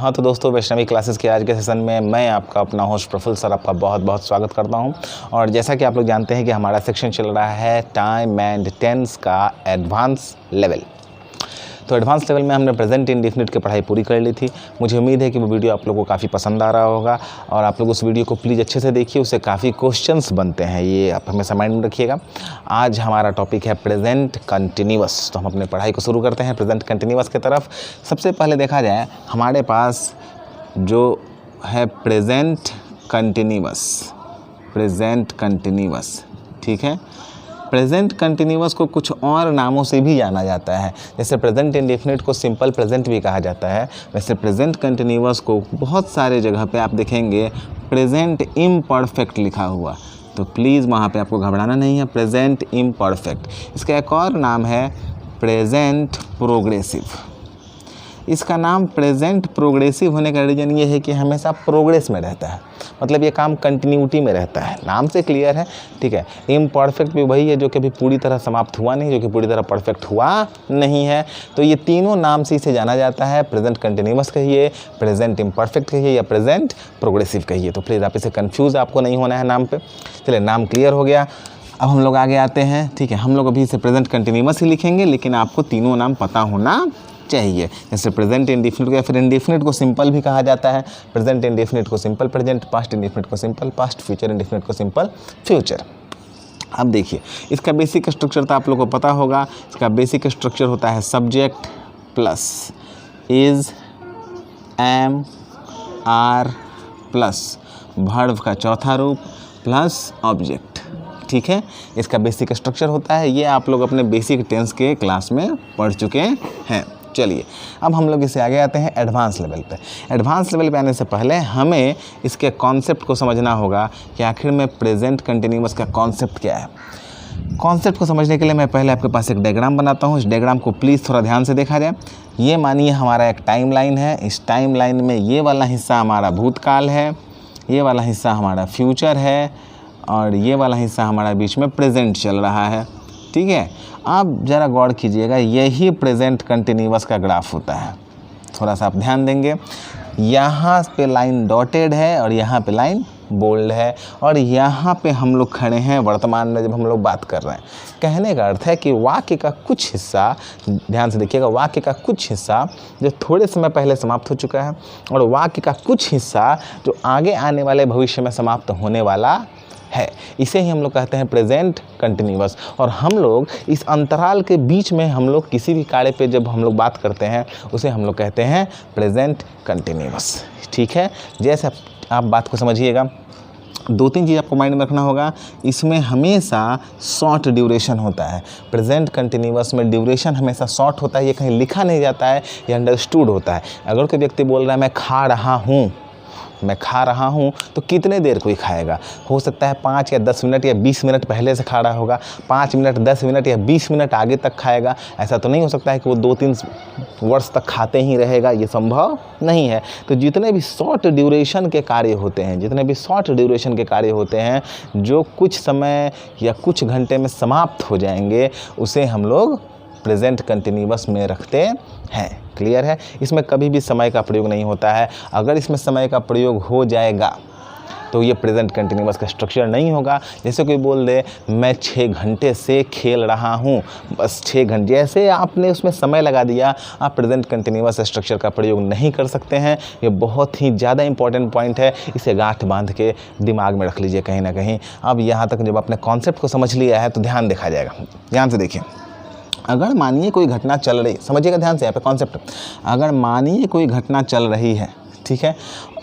हाँ तो दोस्तों, वैष्णवी क्लासेस के आज के सेशन में मैं आपका अपना होस्ट प्रफुल्ल सर आपका बहुत बहुत स्वागत करता हूं। और जैसा कि आप लोग जानते हैं कि हमारा सेक्शन चल रहा है टाइम एंड टेंस का एडवांस लेवल। तो एडवांस लेवल में हमने प्रेजेंट इंडेफिनिट की पढ़ाई पूरी कर ली थी। मुझे उम्मीद है कि वो वीडियो आप लोगों को काफ़ी पसंद आ रहा होगा और आप लोग उस वीडियो को प्लीज़ अच्छे से देखिए, उससे काफ़ी क्वेश्चंस बनते हैं, ये आप हमेशा माइंड में रखिएगा। आज हमारा टॉपिक है प्रेजेंट कंटिन्यूअस। तो हम अपने पढ़ाई को शुरू करते हैं प्रेजेंट कंटिन्यूअस की तरफ। सबसे पहले देखा जाए हमारे पास जो है प्रेजेंट कंटिन्यूअस, ठीक है। प्रेजेंट कंटिन्यूअस को कुछ और नामों से भी जाना जाता है, जैसे प्रेजेंट इंडेफिनिट को सिंपल प्रेजेंट भी कहा जाता है। वैसे प्रेजेंट कंटिन्यूअस को बहुत सारे जगह पे आप देखेंगे प्रेजेंट इम्परफेक्ट लिखा हुआ, तो प्लीज़ वहाँ पे आपको घबराना नहीं है। प्रेजेंट इम्परफेक्ट, इसका एक और नाम है प्रेजेंट प्रोग्रेसिव। इसका नाम प्रेजेंट प्रोग्रेसिव होने का रीज़न ये है कि हमेशा प्रोग्रेस में रहता है, मतलब ये काम कंटिन्यूटी में रहता है। नाम से क्लियर है, ठीक है। इम्परफेक्ट भी वही है जो कि अभी पूरी तरह समाप्त हुआ नहीं, जो कि पूरी तरह परफेक्ट हुआ नहीं है। तो ये तीनों नाम से इसे जाना जाता है। प्रेजेंट कंटिन्यूअस कहिए, प्रेजेंट इम्परफेक्ट कहिए या प्रेजेंट प्रोग्रेसिव कहिए। तो प्लीज़ आप इसे कन्फ्यूज़ आपको नहीं होना है नाम पर। चलिए, नाम क्लियर हो गया। अब हम लोग आगे आते हैं, ठीक है। हम लोग अभी इसे प्रेजेंट कंटिन्यूअस ही लिखेंगे, लेकिन आपको तीनों नाम पता होना चाहिए। जैसे प्रेजेंट इंडेफिनिट को या फिर इंडेफिनिट को सिंपल भी कहा जाता है। प्रेजेंट इंडेफिनिट को सिंपल प्रेजेंट, पास्ट इंडेफिनिट को सिंपल पास्ट, फ्यूचर इंडेफिनिट को सिंपल फ्यूचर। अब देखिए, इसका बेसिक स्ट्रक्चर तो आप लोगों को पता होगा। इसका बेसिक स्ट्रक्चर होता है subject plus is, am, are plus verb का चौथा रूप प्लस ऑब्जेक्ट, ठीक है। इसका बेसिक स्ट्रक्चर होता है। ये आप लोग अपने बेसिक टेंस के क्लास में पढ़ चुके हैं। चलिए, अब हम लोग इसे आगे आते हैं एडवांस लेवल पे। एडवांस लेवल पे आने से पहले हमें इसके कॉन्सेप्ट को समझना होगा कि आखिर में प्रेजेंट कंटिन्यूअस का कॉन्सेप्ट क्या है। कॉन्सेप्ट को समझने के लिए मैं पहले आपके पास एक डायग्राम बनाता हूँ। इस डायग्राम को प्लीज़ थोड़ा ध्यान से देखा जाए। ये मानिए हमारा एक टाइम लाइन है। इस टाइम लाइन में ये वाला हिस्सा हमारा भूतकाल है, ये वाला हिस्सा हमारा फ्यूचर है और ये वाला हिस्सा हमारा बीच में प्रेजेंट चल रहा है, ठीक है। आप ज़रा गौर कीजिएगा, यही प्रेजेंट कंटिन्यूअस का ग्राफ होता है। थोड़ा सा आप ध्यान देंगे, यहाँ पे लाइन डॉटेड है और यहाँ पे लाइन बोल्ड है और यहाँ पे हम लोग खड़े हैं वर्तमान में जब हम लोग बात कर रहे हैं। कहने का अर्थ है कि वाक्य का कुछ हिस्सा, ध्यान से देखिएगा, वाक्य का कुछ हिस्सा जो थोड़े समय पहले समाप्त हो चुका है और वाक्य का कुछ हिस्सा जो आगे आने वाले भविष्य में समाप्त होने वाला है, इसे ही हम लोग कहते हैं प्रेजेंट कंटिन्यूअस। और हम लोग इस अंतराल के बीच में हम लोग किसी भी कार्य पे जब हम लोग बात करते हैं उसे हम लोग कहते हैं प्रेजेंट कंटिन्यूअस, ठीक है। जैसे आप बात को समझिएगा, दो तीन चीज़ आपको माइंड में रखना होगा। इसमें हमेशा शॉर्ट ड्यूरेशन होता है। प्रेजेंट कंटिन्यूअस में ड्यूरेशन हमेशा शॉर्ट होता है, ये कहीं लिखा नहीं जाता है, ये अंडरस्टूड होता है। अगर कोई व्यक्ति बोल रहा है मैं खा रहा हूँ, तो कितने देर कोई खाएगा? हो सकता है 5 या 10 मिनट या 20 मिनट पहले से खा रहा होगा, 5 मिनट 10 मिनट या 20 मिनट आगे तक खाएगा। ऐसा तो नहीं हो सकता है कि वो 2-3 वर्ष तक खाते ही रहेगा, ये संभव नहीं है। तो जितने भी शॉर्ट ड्यूरेशन के कार्य होते हैं, जो कुछ समय या कुछ घंटे में समाप्त हो जाएंगे, उसे हम लोग प्रेजेंट कंटिन्यूअस में रखते हैं। क्लियर है? इसमें कभी भी समय का प्रयोग नहीं होता है। अगर इसमें समय का प्रयोग हो जाएगा तो ये प्रेजेंट कंटिन्यूअस का स्ट्रक्चर नहीं होगा। जैसे कोई बोल दे मैं 6 घंटे से खेल रहा हूँ, बस 6 घंटे, जैसे आपने उसमें समय लगा दिया, आप प्रेजेंट कंटिन्यूअस स्ट्रक्चर का प्रयोग नहीं कर सकते हैं। ये बहुत ही ज़्यादा इंपॉर्टेंट पॉइंट है, इसे गांठ बांध के दिमाग में रख लीजिए कहीं ना कहीं। अब यहाँ तक जब आपने कॉन्सेप्ट को समझ लिया है तो ध्यान देखा जाएगा। ध्यान से देखिए, अगर मानिए कोई घटना चल रही, समझिएगा ध्यान से यहाँ पे कॉन्सेप्ट, अगर मानिए कोई घटना चल रही है, ठीक है,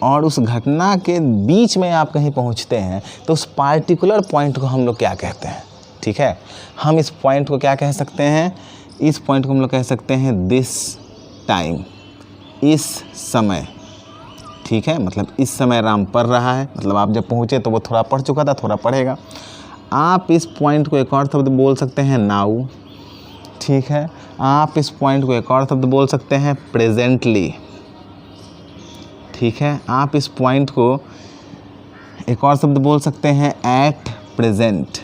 और उस घटना के बीच में आप कहीं पहुँचते हैं, तो उस पार्टिकुलर पॉइंट को हम लोग क्या कहते हैं, ठीक है। हम इस पॉइंट को क्या कह सकते हैं? इस पॉइंट को हम लोग कह सकते हैं दिस टाइम, इस समय, ठीक है। मतलब इस समय राम पढ़ रहा है, मतलब आप जब पहुँचे तो वो थोड़ा पढ़ चुका था, थोड़ा पढ़ेगा। आप इस पॉइंट को एक और शब्द बोल सकते हैं नाउ, ठीक है। आप इस पॉइंट को एक और शब्द बोल सकते हैं प्रेजेंटली, ठीक है। आप इस पॉइंट को एक और शब्द बोल सकते हैं एट प्रेजेंट,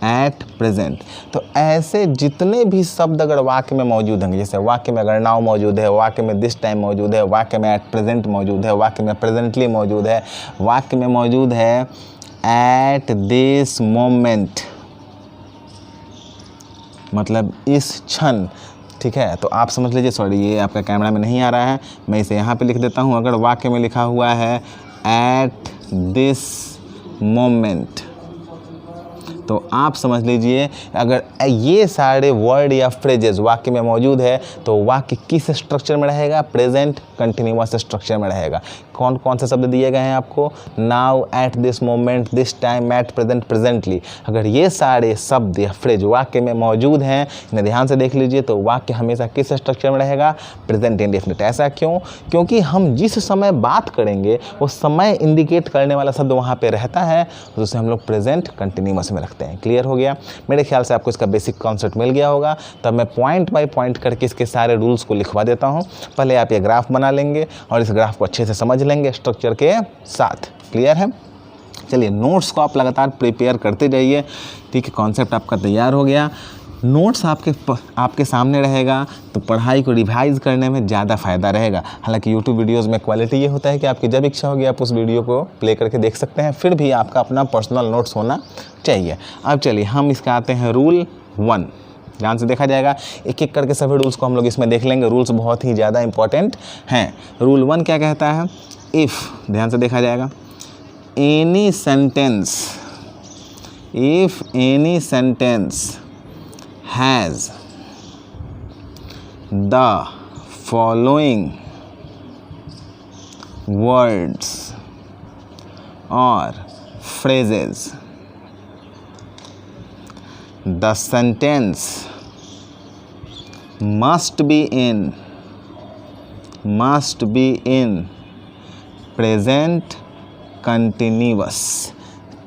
एट प्रेजेंट। तो ऐसे जितने भी शब्द अगर वाक्य में मौजूद होंगे, जैसे वाक्य में अगर नाउ मौजूद है, वाक्य में दिस टाइम मौजूद है, वाक्य में एट प्रेजेंट मौजूद है, वाक्य में प्रेजेंटली मौजूद है, वाक्य में मौजूद है एट दिस मोमेंट, मतलब इस क्षण, ठीक है। तो आप समझ लीजिए, सॉरी ये आपका कैमरा में नहीं आ रहा है, मैं इसे यहाँ पे लिख देता हूँ। अगर वाक्य में लिखा हुआ है एट दिस मोमेंट, तो आप समझ लीजिए अगर ये सारे वर्ड या फ्रेजेस वाक्य में मौजूद है तो वाक्य किस स्ट्रक्चर में रहेगा, प्रेजेंट कंटिन्यूअस स्ट्रक्चर में रहेगा। कौन कौन से शब्द दिए गए हैं आपको, now, at this moment, this time, at present, presently. अगर ये सारे शब्द या फ्रेज वाक्य में मौजूद हैं, इन्हें ध्यान से देख लीजिए, तो वाक्य हमेशा किस स्ट्रक्चर में रहेगा, प्रेजेंट इंडेफिनिट। ऐसा क्यों? क्योंकि हम जिस समय बात करेंगे वो समय इंडिकेट करने वाला शब्द वहाँ पे रहता है, तो उसे हम लोग प्रेजेंट कंटिन्यूअस में रखते हैं। क्लियर हो गया? मेरे ख्याल से आपको इसका बेसिक कॉन्सेप्ट मिल गया होगा। तब मैं पॉइंट बाय पॉइंट करके इसके सारे रूल्स को लिखवा देता हूँ। पहले आप ये ग्राफ बना लेंगे और इस ग्राफ को अच्छे से समझ लेंगे स्ट्रक्चर के साथ। क्लियर है? चलिए, नोट्स को आप लगातार प्रिपेयर करते जाइए। ठीक है, कॉन्सेप्ट आपका तैयार हो गया। नोट्स आपके सामने रहेगा तो पढ़ाई को रिवाइज करने में ज़्यादा फ़ायदा रहेगा। हालांकि यूट्यूब वीडियोस में क्वालिटी ये होता है कि आपकी जब इच्छा होगी आप उस वीडियो को प्ले करके देख सकते हैं, फिर भी आपका अपना पर्सनल नोट्स होना चाहिए। अब चलिए हम इसका आते हैं रूल 1। ध्यान से देखा जाएगा, एक एक करके सभी रूल्स को हम लोग इसमें देख लेंगे। रूल्स बहुत ही ज़्यादा इंपॉर्टेंट हैं। रूल 1 क्या कहता है? इफ़, ध्यान से देखा जाएगा, any sentence, if any sentence has the following words or phrases, the sentence must be in present continuous।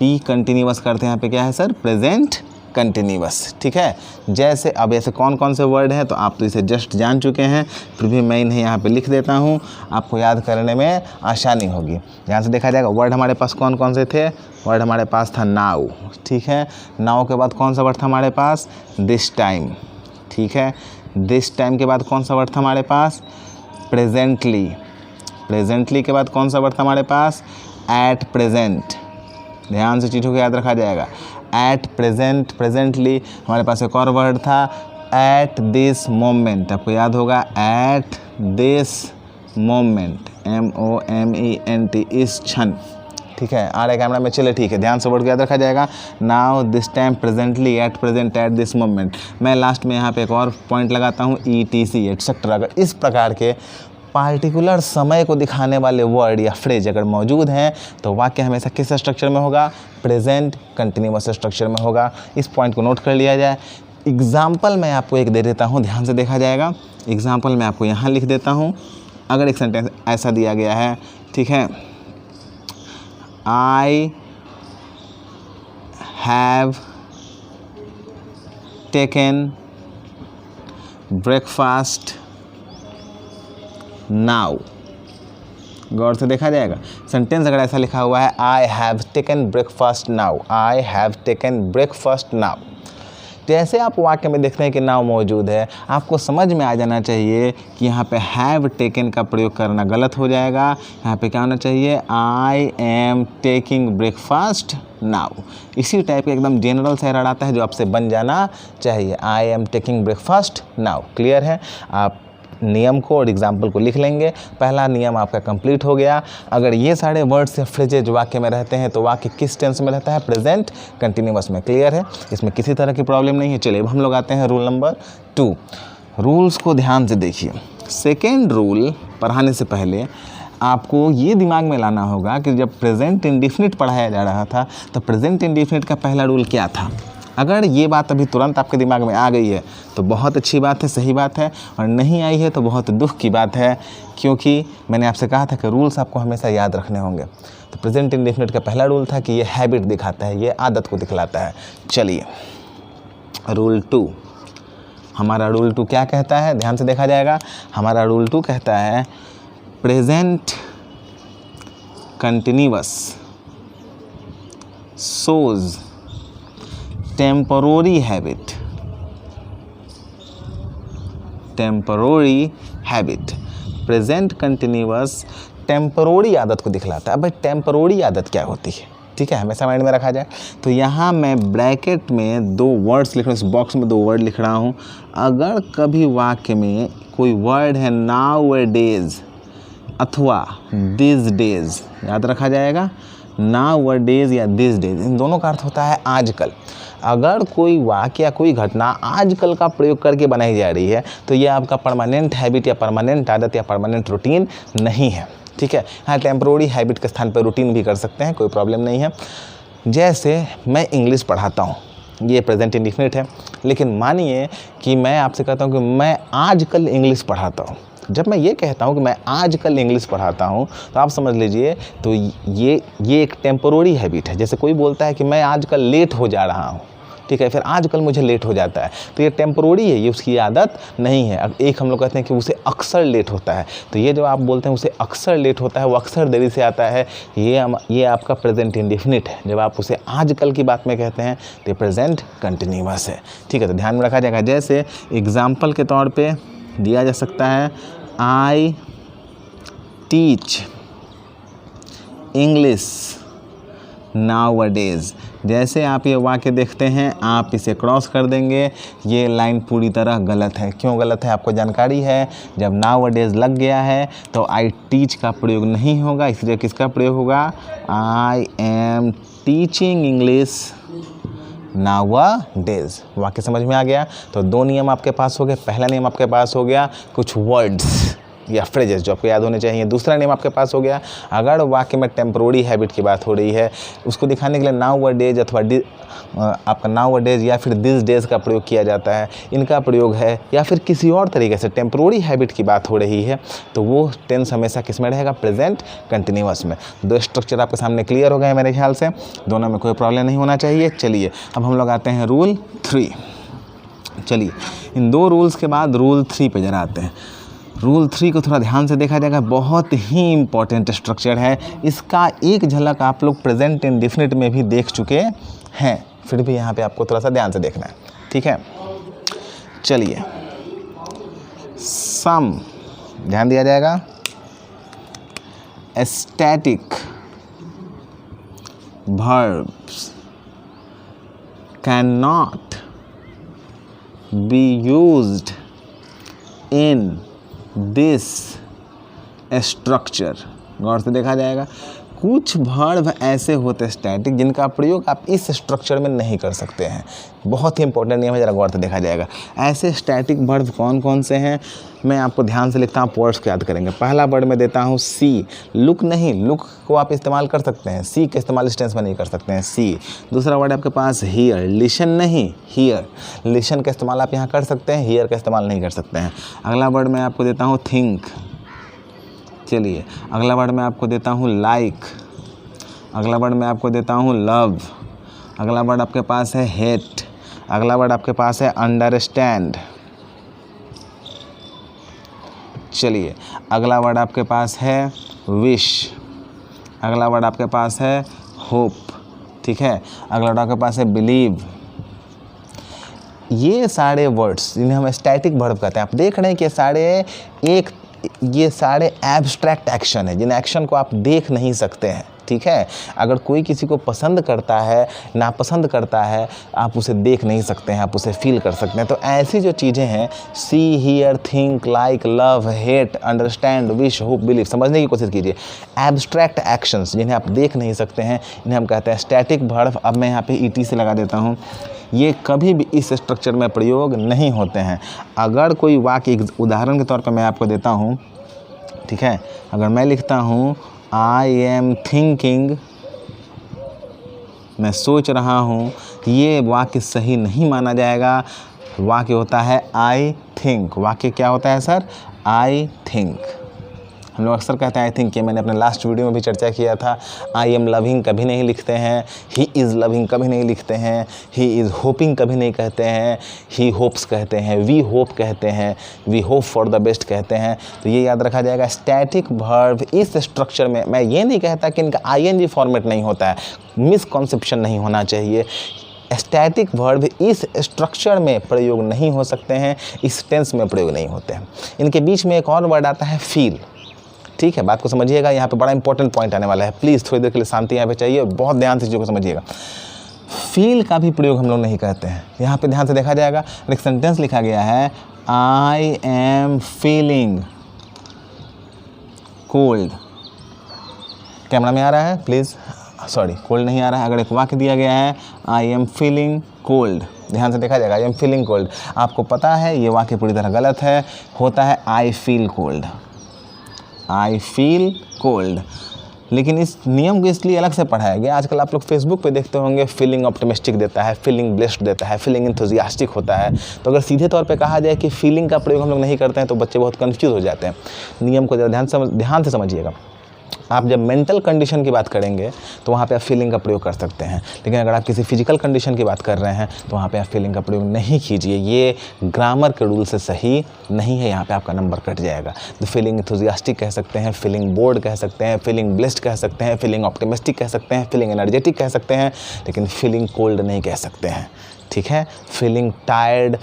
P continuous करते हैं यहाँ पे क्या है सर? Present continuous. ठीक है, जैसे अब ऐसे कौन कौन से वर्ड हैं तो आप तो इसे जस्ट जान चुके हैं, फिर भी मैं इन्हें यहाँ पे लिख देता हूँ, आपको याद करने में आसानी होगी। ध्यान से देखा जाएगा, वर्ड हमारे पास कौन कौन से थे? वर्ड हमारे पास था नाउ। ठीक है, नाउ के बाद कौन सा वर्ड था हमारे पास? This time. ठीक है, दिस टाइम के बाद कौन सा वर्ड था हमारे पास? प्रेजेंटली। प्रेजेंटली के बाद कौन सा वर्ड था हमारे पास? At present. ध्यान से चीज़ों को याद रखा जाएगा। At present, presently. हमारे पास एक और वर्ड था एट दिस मोमेंट, आपको याद होगा, एट दिस मोमेंट, MOMENT, इस क्षण। ठीक है, आ रहा है कैमरा में? चले ठीक है, ध्यान से वर्ड को याद रखा जाएगा। Now, this time, presently, at present, at this moment. मैं लास्ट में यहाँ पे एक और पॉइंट लगाता हूँ, ETC, एटसेट्रा। अगर इस प्रकार के पार्टिकुलर समय को दिखाने वाले वर्ड या फ्रेज अगर मौजूद हैं तो वाक्य हमेशा किस स्ट्रक्चर में होगा? प्रेजेंट कंटिन्यूअस स्ट्रक्चर में होगा। इस पॉइंट को नोट कर लिया जाए। एग्जाम्पल मैं आपको एक दे देता हूँ, ध्यान से देखा जाएगा। एग्जाम्पल मैं आपको यहाँ लिख देता हूँ। अगर एक सेंटेंस ऐसा दिया गया है, ठीक है, I have taken breakfast now. गौर से देखा जाएगा, सेंटेंस अगर ऐसा लिखा हुआ है, I have taken breakfast now, I have taken breakfast now. जैसे आप वाक्य में देखते हैं कि नाउ मौजूद है, आपको समझ में आ जाना चाहिए कि यहाँ पे हैव टेकन का प्रयोग करना गलत हो जाएगा। यहाँ पे क्या होना चाहिए? I am taking breakfast now. इसी टाइप का एकदम जनरल सा एरर आता है जो आपसे बन जाना चाहिए, I am taking breakfast now. Clear है? आप नियम को और एग्जाम्पल को लिख लेंगे। पहला नियम आपका कंप्लीट हो गया। अगर ये सारे वर्ड्स या फ्रेजेज वाक्य में रहते हैं तो वाक्य किस टेंस में रहता है? प्रेजेंट कंटिन्यूअस में। क्लियर है? इसमें किसी तरह की प्रॉब्लम नहीं है। चलिए अब हम लोग आते हैं रूल नंबर 2। रूल्स को ध्यान से देखिए। सेकेंड रूल पढ़ाने से पहले आपको ये दिमाग में लाना होगा कि जब प्रेजेंट इंडेफिनिट पढ़ाया जा रहा था तो प्रेजेंट इंडेफिनिट का पहला रूल क्या था। अगर ये बात अभी तुरंत आपके दिमाग में आ गई है तो बहुत अच्छी बात है, सही बात है, और नहीं आई है तो बहुत दुख की बात है, क्योंकि मैंने आपसे कहा था कि रूल्स आपको हमेशा याद रखने होंगे। तो प्रेजेंट इंडेफिनिट का पहला रूल था कि ये हैबिट दिखाता है, ये आदत को दिखलाता है। चलिए रूल 2, हमारा रूल 2 क्या कहता है? ध्यान से देखा जाएगा। हमारा रूल 2 कहता है present continuous shows temporary habit, temporary habit. Present continuous temporary आदत को दिखलाता है। अब भाई टेम्पररी आदत क्या होती है, ठीक है, हमेशा माइंड में रखा जाए। तो यहाँ मैं ब्रैकेट में 2 वर्ड्स लिख रहा हूँ, इस बॉक्स में 2 वर्ड लिख रहा हूँ। अगर कभी वाक्य में कोई वर्ड है नाउ ए डेज अथवा दिस डेज, याद रखा जाएगा, नाउ ए डेज या दिस डेज, इन दोनों का अर्थ होता है आजकल। अगर कोई वाक्य या कोई घटना आजकल का प्रयोग करके बनाई जा रही है तो ये आपका परमानेंट हैबिट या परमानेंट आदत या परमानेंट रूटीन नहीं है, ठीक है। हाँ, टेम्पररी हैबिट के स्थान पर रूटीन भी कर सकते हैं, कोई प्रॉब्लम नहीं है। जैसे मैं इंग्लिश पढ़ाता हूँ, ये प्रेजेंट इंडेफिनिट है, लेकिन मानिए कि मैं आपसे कहता हूँ कि मैं आजकल इंग्लिश पढ़ाता हूँ। जब मैं ये कहता हूँ कि मैं आजकल इंग्लिश पढ़ाता हूँ तो आप समझ लीजिए तो ये एक टेम्पररी हैबिट है। जैसे कोई बोलता है कि मैं आजकल लेट हो जा रहा हूँ, ठीक है, फिर आजकल मुझे लेट हो जाता है, तो ये टेम्पररी है, ये उसकी आदत नहीं है। अब एक हम लोग कहते हैं कि उसे अक्सर लेट होता है, तो ये जो आप बोलते हैं उसे अक्सर लेट होता है, वो अक्सर देरी से आता है, ये आपका प्रेजेंट इंडेफिनिट है। जब आप उसे आजकल की बात में कहते हैं तो ये प्रेजेंट कंटिन्यूअस है, ठीक है। तो ध्यान में रखा जाएगा। जैसे एग्जाम्पल के तौर पर दिया जा सकता है, आई टीच इंग्लिश नाउअडेज। जैसे आप ये वाक्य देखते हैं, आप इसे क्रॉस कर देंगे, ये लाइन पूरी तरह गलत है। क्यों गलत है आपको जानकारी है। जब नाउअडेज लग गया है तो आई टीच का प्रयोग नहीं होगा, इसलिए किसका प्रयोग होगा, I am teaching English nowadays. वाक्य समझ में आ गया। तो 2 नियम आपके पास हो गए। पहला नियम आपके पास हो गया कुछ वर्ड्स या फ्रेजेस जो आपको याद होने चाहिए। दूसरा नियम आपके पास हो गया, अगर वाक्य में टेम्पररी हैबिट की बात हो रही है, उसको दिखाने के लिए नाउअडेज अथवा आपका नाउअडेज या फिर दिस डेज का प्रयोग किया जाता है, इनका प्रयोग है, या फिर किसी और तरीके से टेम्पररी हैबिट की बात हो रही है, तो वो टेंस हमेशा किस में रहेगा, प्रेजेंट कंटिन्यूअस में। 2 स्ट्रक्चर आपके सामने क्लियर हो गए मेरे ख्याल से, दोनों में कोई प्रॉब्लम नहीं होना चाहिए। चलिए अब हम लोग आते हैं रूल 3। चलिए इन 2 रूल्स के बाद रूल 3 पे जरा आते हैं। रूल 3 को थोड़ा ध्यान से देखा जाएगा, बहुत ही इम्पॉर्टेंट स्ट्रक्चर है। इसका एक झलक आप लोग प्रेजेंट इंडेफिनिट में भी देख चुके हैं, फिर भी यहाँ पे आपको थोड़ा सा ध्यान से देखना है, ठीक है। चलिए सम ध्यान दिया जाएगा, static verbs cannot be used in this structure। गौर से देखा जाएगा, कुछ वर्ब ऐसे होते हैं स्टैटिक जिनका प्रयोग आप इस स्ट्रक्चर में नहीं कर सकते हैं। बहुत ही इंपॉर्टेंट नियम है, ज़रा गौर से देखा जाएगा। ऐसे स्टैटिक वर्ब कौन कौन से हैं, मैं आपको ध्यान से लिखता हूँ, वर्ड्स को याद करेंगे। पहला वर्ड में देता हूँ सी, लुक नहीं, लुक को आप इस्तेमाल कर सकते हैं, सी का इस्तेमाल इस टेंस में नहीं कर सकते हैं, सी। दूसरा वर्ड आपके पास हियर, लिशन नहीं, हियर, लिशन का इस्तेमाल आप यहाँ कर सकते हैं, हियर का इस्तेमाल नहीं कर सकते हैं। अगला वर्ड मैं आपको देता हूँ थिंक। चलिए अगला वर्ड मैं आपको देता हूँ लाइक। अगला वर्ड मैं आपको देता हूँ लव। अगला वर्ड आपके पास है हेट। अगला वर्ड आपके पास है अंडरस्टैंड। चलिए अगला वर्ड आपके पास है विश। अगला वर्ड आपके पास है होप, ठीक है। अगला वर्ड आपके पास है बिलीव। ये सारे वर्ड्स जिन्हें हम स्टैटिक वर्ब कहते हैं, आप देख रहे हैं कि ये सारे एब्स्ट्रैक्ट एक्शन है, जिन एक्शन को आप देख नहीं सकते हैं, ठीक है। अगर कोई किसी को पसंद करता है, नापसंद करता है, आप उसे देख नहीं सकते हैं, आप उसे फील कर सकते हैं। तो ऐसी जो चीज़ें हैं, see, hear, think, like, love, hate, understand, wish, hope, believe, समझने की कोशिश कीजिए। एब्स्ट्रैक्ट एक्शंस जिन्हें आप देख नहीं सकते हैं, इन्हें हम कहते हैं स्टैटिक वर्ब। अब मैं यहाँ पे ईटी से लगा देता हूँ, ये कभी भी इस स्ट्रक्चर में प्रयोग नहीं होते हैं। अगर कोई वाक्य, उदाहरण के तौर पर मैं आपको देता हूँ, ठीक है, अगर मैं लिखता हूँ आई एम थिंकिंग, मैं सोच रहा हूँ, ये वाक्य सही नहीं माना जाएगा। वाक्य होता है आई थिंक। वाक्य क्या होता है सर, आई थिंक। हम लोग अक्सर कहते हैं आई थिंक, ये मैंने अपने लास्ट वीडियो में भी चर्चा किया था। आई एम लविंग कभी नहीं लिखते हैं, ही इज़ लविंग कभी नहीं लिखते हैं, ही इज़ होपिंग कभी नहीं कहते हैं, ही होप्स कहते हैं, वी होप कहते हैं, we hope for the best कहते हैं। तो ये याद रखा जाएगा। स्टैटिक वर्ब इस स्ट्रक्चर में, मैं ये नहीं कहता कि इनका आईएनजी फॉर्मेट नहीं होता है, मिसकॉन्सेप्शन नहीं होना चाहिए। स्टैटिक वर्ब इस स्ट्रक्चर में प्रयोग नहीं हो सकते हैं, इस टेंस में प्रयोग नहीं होते हैं। इनके बीच में एक और वर्ड आता है फील। ठीक है, बात को समझिएगा, यहाँ पे बड़ा इंपॉर्टेंट पॉइंट आने वाला है। प्लीज़ थोड़ी देर के लिए शांति यहाँ पे चाहिए, बहुत ध्यान से चीज़ों को समझिएगा। फील का भी प्रयोग हम लोग नहीं करते हैं। यहाँ पे ध्यान से देखा जाएगा, एक सेंटेंस लिखा गया है, I am feeling cold. Camera में आ रहा है प्लीज़, सॉरी कोल्ड नहीं आ रहा है। अगर एक वाक्य दिया गया है, आई एम फीलिंग कोल्ड, ध्यान से देखा जाएगा, आई एम फीलिंग कोल्ड, आपको पता है ये वाक्य पूरी तरह गलत है, होता है I feel cold, I feel cold. लेकिन इस नियम को इसलिए अलग से पढ़ाया गया। आजकल आप लोग फेसबुक पे देखते होंगे, फीलिंग ऑप्टिमिस्टिक देता है, फीलिंग ब्लेस्ड देता है, फीलिंग इंथुजियास्टिक होता है। तो अगर सीधे तौर पे कहा जाए कि फीलिंग का प्रयोग हम लोग नहीं करते हैं तो बच्चे बहुत कंफ्यूज हो जाते हैं। नियम को ज़रा ध्यान से समझिएगा। आप जब मेंटल कंडीशन की बात करेंगे तो वहाँ पे आप फीलिंग का प्रयोग कर सकते हैं, लेकिन अगर आप किसी फिजिकल कंडीशन की बात कर रहे हैं तो वहाँ पे आप फीलिंग का प्रयोग नहीं कीजिए। ये ग्रामर के रूल से सही नहीं है, यहाँ पे आपका नंबर कट जाएगा। तो फीलिंग एंथुसियास्टिक कह सकते हैं, फीलिंग बोर्ड कह सकते हैं, फीलिंग ब्लेस्ड कह सकते हैं, फीलिंग ऑप्टिमिस्टिक कह सकते हैं, फीलिंग एनर्जेटिक कह सकते हैं, लेकिन फीलिंग कोल्ड नहीं कह सकते हैं। ठीक है, feeling tired,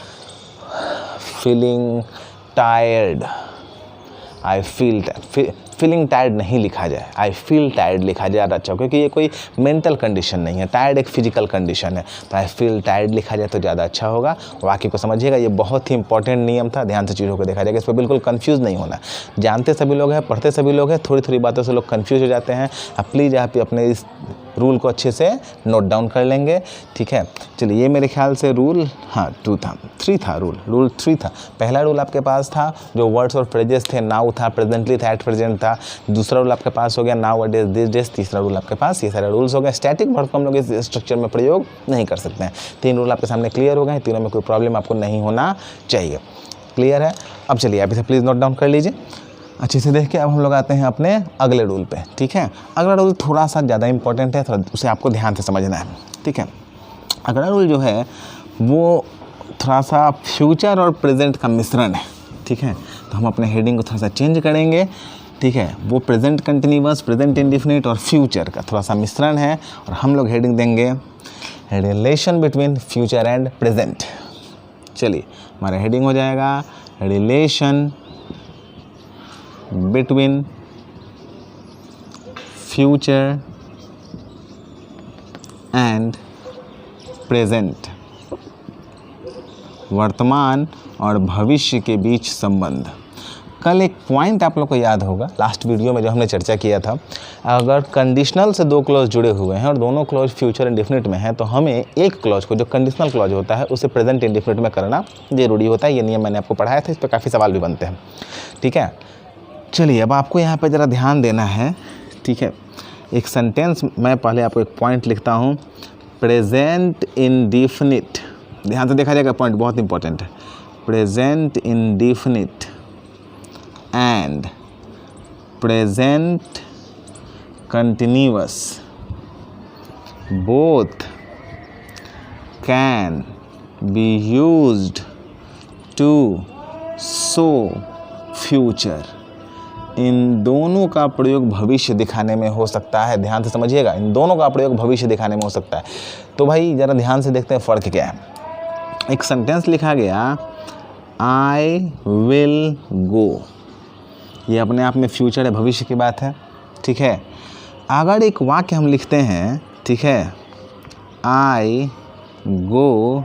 I feeling tired नहीं लिखा जाए, आई फील टायर्ड लिखा जाए ज़्यादा अच्छा, क्योंकि ये कोई मेंटल कंडीशन नहीं है, टायर्ड एक फिजिकल कंडीशन है। तो आई फील टायर्ड लिखा जाए तो ज़्यादा अच्छा होगा। वाक्य को समझिएगा, ये बहुत ही इंपॉर्टेंट नियम था, ध्यान से चीज़ों को देखा जाएगा, इस पर बिल्कुल कंफ्यूज नहीं होना। जानते सभी लोग हैं, पढ़ते सभी लोग हैं, थोड़ी थोड़ी बातों से लोग कंफ्यूज हो जाते हैं। अब प्लीज़ आप अपने इस रूल को अच्छे से नोट डाउन कर लेंगे। ठीक है, चलिए, ये मेरे ख्याल से रूल 3 था। रूल 3 था। पहला रूल आपके पास था जो वर्ड्स और फ्रेजेस थे, नाउ था, प्रेजेंटली था, एट प्रेजेंट था। दूसरा रूल आपके पास हो गया now a days, this days. तीसरा रूल आपके पास, ये सारे रूल्स हो गए। स्टैटिक वर्ब को हम लोग इस स्ट्रक्चर में प्रयोग नहीं कर सकते हैं। 3 रूल आपके सामने क्लियर हो गए, तीनों में कोई प्रॉब्लम आपको नहीं होना चाहिए। क्लियर है? अब चलिए आप इसे प्लीज़ नोट डाउन कर लीजिए अच्छे से देख के। अब हम लोग आते हैं अपने अगले रूल पे। ठीक है, अगला रूल थोड़ा सा ज़्यादा इंपॉर्टेंट है, थोड़ा उसे आपको ध्यान से समझना है। ठीक है, अगला रूल जो है वो थोड़ा सा फ्यूचर और प्रेजेंट का मिश्रण है। ठीक है, तो हम अपने हेडिंग को थोड़ा सा चेंज करेंगे। ठीक है, वो प्रेजेंट कंटिन्यूअस, प्रेजेंट इंडेफिनिट और फ्यूचर का थोड़ा सा मिश्रण है, और हम लोग हेडिंग देंगे relation between future and present. चलिए, हमारा हेडिंग हो जाएगा relation between future and present, वर्तमान और भविष्य के बीच संबंध। कल एक पॉइंट आप लोग को याद होगा, लास्ट वीडियो में जो हमने चर्चा किया था, अगर कंडीशनल से 2 क्लॉज जुड़े हुए हैं और दोनों क्लॉज फ्यूचर इंडेफिनिट में हैं, तो हमें एक क्लॉज को, जो कंडीशनल क्लॉज होता है, उसे प्रेजेंट इंडेफिनिट में करना जरूरी होता है। ये नियम मैंने आपको पढ़ाया था, इस पर काफ़ी सवाल भी बनते हैं। ठीक है, चलिए अब आपको यहाँ पे ज़रा ध्यान देना है। ठीक है, एक सेंटेंस, मैं पहले आपको एक पॉइंट लिखता हूँ, प्रेजेंट इंडेफिनिट। ध्यान से देखा जाएगा, पॉइंट बहुत इंपॉर्टेंट है। Present indefinite and present continuous both can be used to show future. इन दोनों का प्रयोग भविष्य दिखाने में हो सकता है। ध्यान से समझिएगा, इन दोनों का प्रयोग भविष्य दिखाने में हो सकता है। तो भाई ज़रा ध्यान से देखते हैं फ़र्क क्या है। एक सेंटेंस लिखा गया, आई विल गो, ये अपने आप में फ्यूचर है, भविष्य की बात है। ठीक है, अगर एक वाक्य हम लिखते हैं, ठीक है, आई गो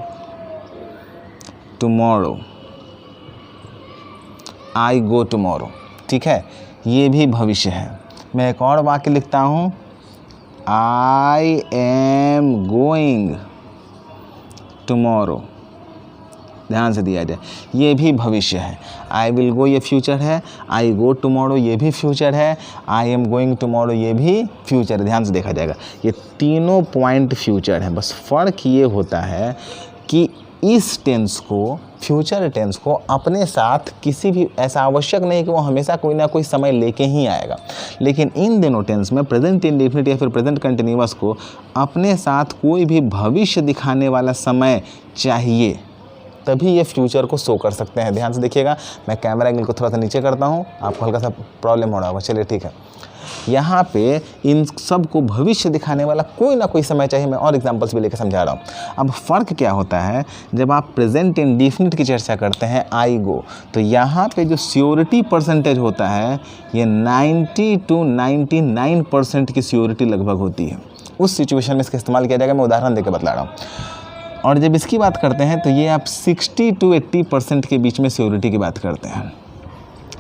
टुमारो, आई गो टुमारो, ठीक है, ये भी भविष्य है। मैं एक और वाक्य लिखता हूँ, आई एम गोइंग टुमारो, ध्यान से दिया जाए, ये भी भविष्य है। आई विल गो ये फ्यूचर है, आई गो टुमारो ये भी फ्यूचर है, आई एम गोइंग टुमारो ये भी फ्यूचर है। ध्यान से देखा जाएगा, ये तीनों पॉइंट फ्यूचर हैं। बस फ़र्क ये होता है कि इस टेंस को, फ्यूचर टेंस को अपने साथ किसी भी, ऐसा आवश्यक नहीं कि वो हमेशा कोई ना कोई समय लेके ही आएगा, लेकिन इन दोनों टेंस में प्रेजेंट इंडेफिनिट या फिर प्रेजेंट कंटिन्यूअस को अपने साथ कोई भी भविष्य दिखाने वाला समय चाहिए। तभी ये फ्यूचर को शो कर सकते हैं। ध्यान से देखिएगा, मैं कैमरा एंगल को थोड़ा सा नीचे करता हूँ, आपको हल्का सा प्रॉब्लम हो रहा होगा, चलिए ठीक है। यहाँ पे इन सब को भविष्य दिखाने वाला कोई ना कोई समय चाहिए। मैं और एग्जांपल्स भी लेकर समझा रहा हूँ। अब फ़र्क क्या होता है, जब आप प्रेजेंट इंडेफिनिट की चर्चा करते हैं आई गो, तो यहाँ पे जो श्योरिटी परसेंटेज होता है ये 90 to 99% की श्योरिटी लगभग होती है। उस सिचुएशन में इसका इस्तेमाल किया जाएगा, मैं उदाहरण देकर बता रहा हूँ। और जब इसकी बात करते हैं तो ये आप 60 to 80% के बीच में श्योरिटी की बात करते हैं,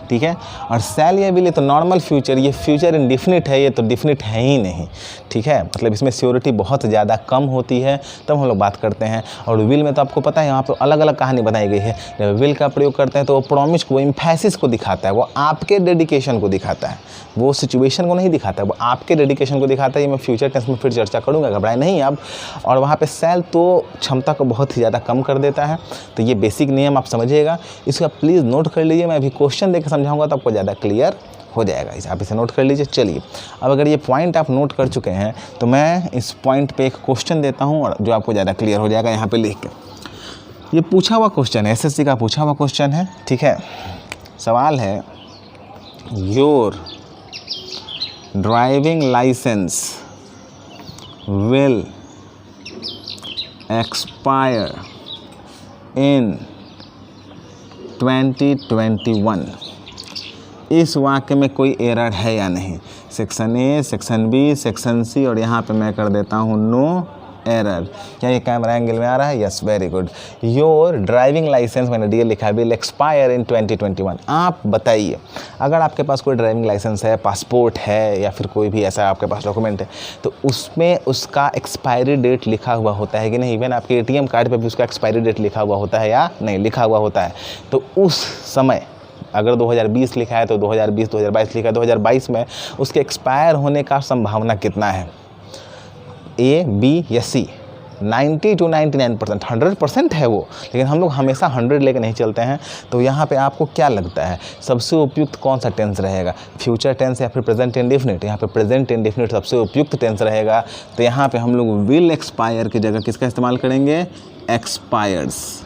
ठीक है। और सेल या विल, ये तो नॉर्मल फ्यूचर, ये फ्यूचर इंडेफिनिट है, ये तो डेफिनिट है ही नहीं, ठीक है। मतलब इसमें श्योरिटी बहुत ज़्यादा कम होती है, तब हम लोग बात करते हैं। और विल में तो आपको पता है यहाँ पर अलग अलग कहानी बताई गई है। जब विल का प्रयोग करते हैं तो वो प्रॉमिस को, इम्फेसिस को दिखाता है, वो आपके डेडिकेशन को दिखाता है, वो सिचुएशन को नहीं दिखाता है, वो आपके डेडिकेशन को दिखाता है। ये मैं फ्यूचर टेंस में फिर चर्चा करूँगा, घबराए नहीं आप। और वहाँ पर सेल तो क्षमता को बहुत ही ज़्यादा कम कर देता है। तो ये बेसिक नियम आप समझिएगा, इसका प्लीज़ नोट कर लीजिए। मैं अभी क्वेश्चन देकर समझाऊंगा तो आपको ज़्यादा क्लियर हो जाएगा, आप इसे नोट कर लीजिए। चलिए, अब अगर ये पॉइंट आप नोट कर चुके हैं तो मैं इस पॉइंट पे एक क्वेश्चन देता हूँ और जो आपको ज़्यादा क्लियर हो जाएगा यहाँ पे लिख के। ये पूछा हुआ क्वेश्चन है, एसएससी का पूछा हुआ क्वेश्चन है, ठीक है। सवाल है, your driving licence will expire in 2021। इस वाक्य में कोई एरर है या नहीं? Section A, section B, section C, और यहाँ पे मैं कर देता हूँ नो एरर। क्या ये कैमरा एंगल में आ रहा है? Yes, very good. Your driving licence, मैंने डी लिखा है, विल एक्सपायर इन 2021। आप बताइए, अगर आपके पास कोई ड्राइविंग लाइसेंस है, पासपोर्ट है या फिर कोई भी ऐसा आपके पास डॉक्यूमेंट है, तो उसमें उसका एक्सपायरी डेट लिखा हुआ होता है कि नहीं? इवन आपके एटीएम कार्ड पे भी उसका एक्सपायरी डेट लिखा हुआ होता है या नहीं? लिखा हुआ होता है। तो उस समय अगर 2020 लिखा है तो 2020, 2022 लिखा है, 2022 में उसके एक्सपायर होने का संभावना कितना है? ए, बी या सी? 90 to 99%, 100% है वो, लेकिन हम लोग हमेशा 100 लेकर नहीं चलते हैं। तो यहाँ पे आपको क्या लगता है सबसे उपयुक्त कौन सा टेंस रहेगा? फ्यूचर टेंस या फिर प्रेजेंट इंडेफिनिट? यहाँ पे प्रेजेंट इंडेफिनिट सबसे उपयुक्त टेंस रहेगा। तो यहाँ पे हम लोग विल एक्सपायर की जगह किसका इस्तेमाल करेंगे? एक्सपायर्स।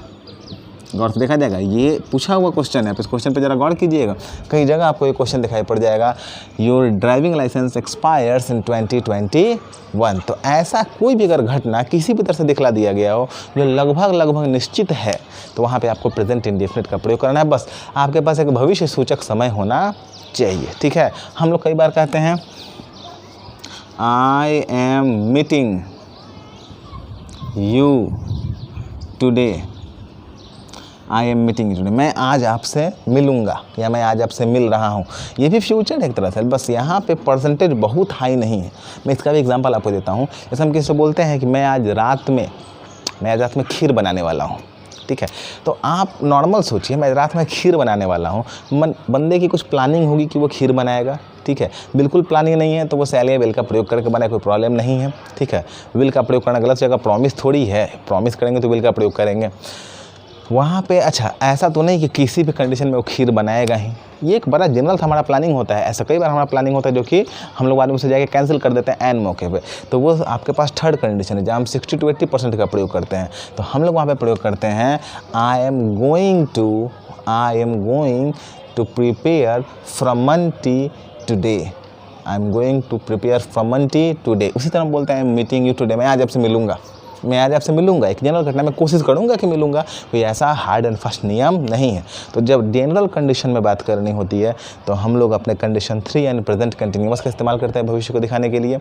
गौर से देखा जाएगा, ये पूछा हुआ क्वेश्चन है, आप इस क्वेश्चन पे ज़रा गौर कीजिएगा। कई जगह आपको ये क्वेश्चन दिखाई पड़ जाएगा, your driving licence expires in 2021। तो ऐसा कोई भी अगर घटना किसी भी तरह से दिखला दिया गया हो जो लगभग निश्चित है, तो वहाँ पे आपको प्रेजेंट इंडेफिनिट का प्रयोग करना है। बस आपके पास एक भविष्य सूचक समय होना चाहिए, ठीक है। हम लोग कई बार कहते हैं I am meeting you today, I am meeting today, मैं आज आपसे मिलूंगा या मैं आज आपसे मिल रहा हूँ। ये भी फ्यूचर है एक तरह से, बस यहाँ पे परसेंटेज बहुत हाई नहीं है। मैं इसका भी एग्जांपल आपको देता हूँ। जैसे हम किसी से बोलते हैं कि मैं आज रात में खीर बनाने वाला हूँ, ठीक है। तो आप नॉर्मल सोचिए, मैं रात में खीर बनाने वाला हूँ, बंदे की कुछ प्लानिंग होगी कि वो खीर बनाएगा, ठीक है। बिल्कुल प्लानिंग नहीं है तो वो शैल या विल का प्रयोग करके बनाए, कोई प्रॉब्लम नहीं है, ठीक है। विल का प्रयोग करना गलत जगह, प्रॉमिस थोड़ी है, प्रॉमिस करेंगे तो विल का प्रयोग करेंगे वहाँ पे। अच्छा, ऐसा तो नहीं कि किसी भी कंडीशन में वो खीर बनाएगा ही, ये एक बड़ा जनरल हमारा प्लानिंग होता है। ऐसा कई बार हमारा प्लानिंग होता है जो कि हम लोग बाद में उसे जाके कैंसिल कर देते हैं एन मौके पे। तो वो आपके पास थर्ड कंडीशन है जहाँ हम 60 to 80% का प्रयोग करते हैं। तो हम लोग वहाँ पे प्रयोग करते हैं I am going to prepare from Monday today, I am going to prepare from Monday today. उसी तरह हम बोलते हैं मीटिंग यू टुडे, मैं आज आपसे मिलूंगा, एक जनरल घटना में कोशिश करूंगा कि मिलूंगा। कोई ऐसा हार्ड एंड फास्ट नियम नहीं है। तो जब जनरल कंडीशन में बात करनी होती है तो हम लोग अपने कंडीशन 3 यानी प्रेजेंट कंटिन्यूअस का इस्तेमाल करते हैं भविष्य को दिखाने के लिए।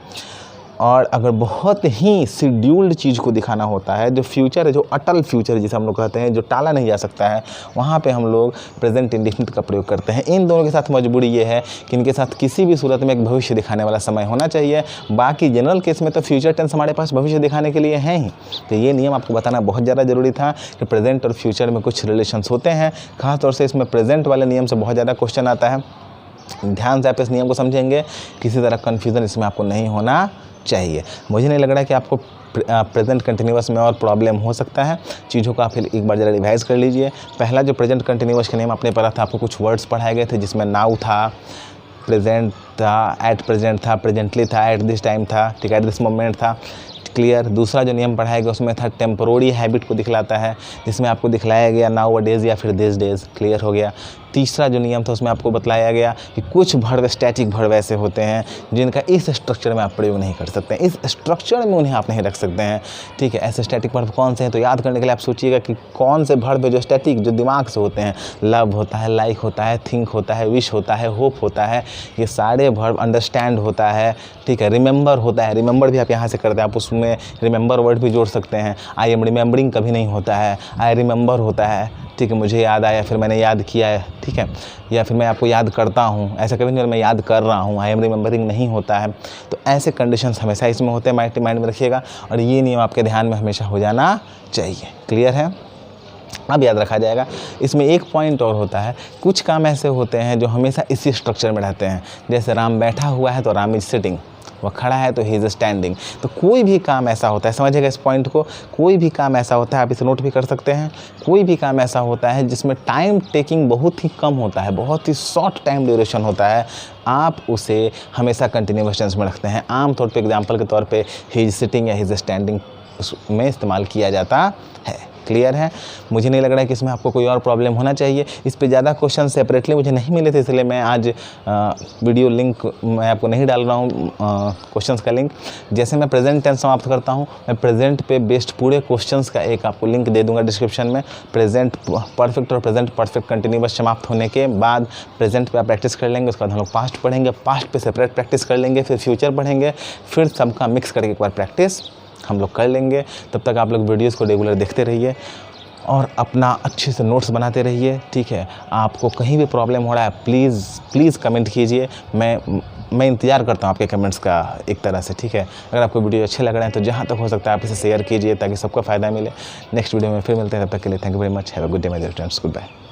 और अगर बहुत ही शेड्यूल्ड चीज़ को दिखाना होता है, जो फ्यूचर है, जो अटल फ्यूचर जिसे हम लोग कहते हैं, जो टाला नहीं जा सकता है, वहाँ पे हम लोग प्रेजेंट इंडेफिनिट का प्रयोग करते हैं। इन दोनों के साथ मजबूरी ये है कि इनके साथ किसी भी सूरत में एक भविष्य दिखाने वाला समय होना चाहिए। बाकी जनरल केस में तो फ्यूचर टेंस हमारे पास भविष्य दिखाने के लिए है ही। तो ये नियम आपको बताना बहुत ज़्यादा ज़रूरी था कि प्रेजेंट और फ्यूचर में कुछ रिलेशंस होते हैं। खासतौर से इसमें प्रेजेंट वाले नियम से बहुत ज़्यादा क्वेश्चन आता है। ध्यान से आप इस नियम को समझेंगे, किसी तरह कन्फ्यूज़न इसमें आपको नहीं होना चाहिए। मुझे नहीं लग रहा है कि आपको प्रेजेंट कंटिन्यूअस में और प्रॉब्लम हो सकता है। चीज़ों का फिर एक बार ज़रा रिवाइज़ कर लीजिए। पहला जो प्रेजेंट कंटिन्यूअस के नियम आपने पढ़ा था, आपको कुछ वर्ड्स पढ़ाए गए थे जिसमें नाउ था, प्रेजेंट था, एट प्रेजेंट था, प्रेजेंटली था, एट दिस टाइम था, ठीक है, एट दिस मोमेंट था। क्लियर। दूसरा जो नियम पढ़ाया गया उसमें था टेम्पोररी हैबिट को दिखलाता है, जिसमें आपको दिखलाया गया नाउ अ डेज या फिर दिस डेज, क्लियर हो गया। तीसरा जो नियम था उसमें आपको बतलाया गया कि कुछ वर्ब स्टैटिक वर्ब ऐसे होते हैं जिनका इस स्ट्रक्चर में आप प्रयोग नहीं कर सकते हैं, इस स्ट्रक्चर में उन्हें आप नहीं रख सकते हैं, ठीक है। ऐसे स्टैटिक वर्ब कौन से हैं, तो याद करने के लिए आप सोचिएगा कि कौन से वर्ब जो स्टैटिक जो दिमाग से होते हैं, लव होता है, लाइक होता है, थिंक होता है, विश होता है, होप होता है, ये सारे वर्ब, अंडरस्टैंड होता है, ठीक है, रिमेंबर होता है, रिमेंबर भी आप यहाँ से करते हैं, आप उसमें रिमेंबर वर्ड भी जोड़ सकते हैं। आई एम रिमेंबरिंग कभी नहीं होता है, आई रिमेंबर होता है, ठीक है, मुझे याद आया, फिर मैंने याद किया है, ठीक है, या फिर मैं आपको याद करता हूँ, ऐसा कभी नहीं, मैं याद कर रहा हूँ, आई एम रिमेंबरिंग नहीं होता है। तो ऐसे कंडीशंस हमेशा इसमें होते हैं, माइंड में रखिएगा, और ये नियम आपके ध्यान में हमेशा हो जाना चाहिए, क्लियर है। अब याद रखा जाएगा। इसमें एक पॉइंट और होता है, कुछ काम ऐसे होते हैं जो हमेशा इसी स्ट्रक्चर में रहते हैं, जैसे राम बैठा हुआ है तो राम इज सिटिंग, वह खड़ा है तो ही इज़ स्टैंडिंग। तो कोई भी काम ऐसा होता है, समझिएगा इस पॉइंट को, कोई भी काम ऐसा होता है, आप इसे नोट भी कर सकते हैं, कोई भी काम ऐसा होता है जिसमें टाइम टेकिंग बहुत ही कम होता है, बहुत ही शॉर्ट टाइम ड्यूरेशन होता है, आप उसे हमेशा कंटिन्यूअस टेंस में रखते हैं। आमतौर पे एग्जांपल के तौर पे ही इज़ सिटिंग या ही इज़ स्टैंडिंग में इस्तेमाल किया जाता है, क्लियर है। मुझे नहीं लग रहा है कि इसमें आपको कोई और प्रॉब्लम होना चाहिए। इस पे ज़्यादा क्वेश्चन सेपरेटली मुझे नहीं मिले थे, इसलिए मैं आज वीडियो लिंक मैं आपको नहीं डाल रहा हूँ क्वेश्चंस का लिंक। जैसे मैं प्रेजेंट टेंस समाप्त करता हूँ, मैं प्रेजेंट पे बेस्ड पूरे क्वेश्चंस का एक आपको लिंक दे दूंगा डिस्क्रिप्शन में। प्रेजेंट परफेक्ट और प्रेजेंट परफेक्ट कंटिन्यूअस समाप्त होने के बाद प्रेजेंट पे आप प्रैक्टिस कर लेंगे, उसके बाद हम लोग पास्ट पढ़ेंगे, पास्ट पे सेपरेट प्रैक्टिस कर लेंगे, फिर फ्यूचर पढ़ेंगे, फिर सबका मिक्स करके एक बार प्रैक्टिस हम लोग कर लेंगे। तब तक आप लोग वीडियोस को रेगुलर देखते रहिए और अपना अच्छे से नोट्स बनाते रहिए, ठीक है। आपको कहीं भी प्रॉब्लम हो रहा है प्लीज़ कमेंट कीजिए, मैं इंतज़ार करता हूँ आपके कमेंट्स का एक तरह से, ठीक है। अगर आपको वीडियो अच्छे लग रहे हैं तो जहाँ तक हो सकता है आप इसे शेयर कीजिए ताकि सबको फ़ायदा मिले। नेक्स्ट वीडियो में फिर मिलते हैं, तब तक के लिए thank you very much, have a good day my dear friends, good bye.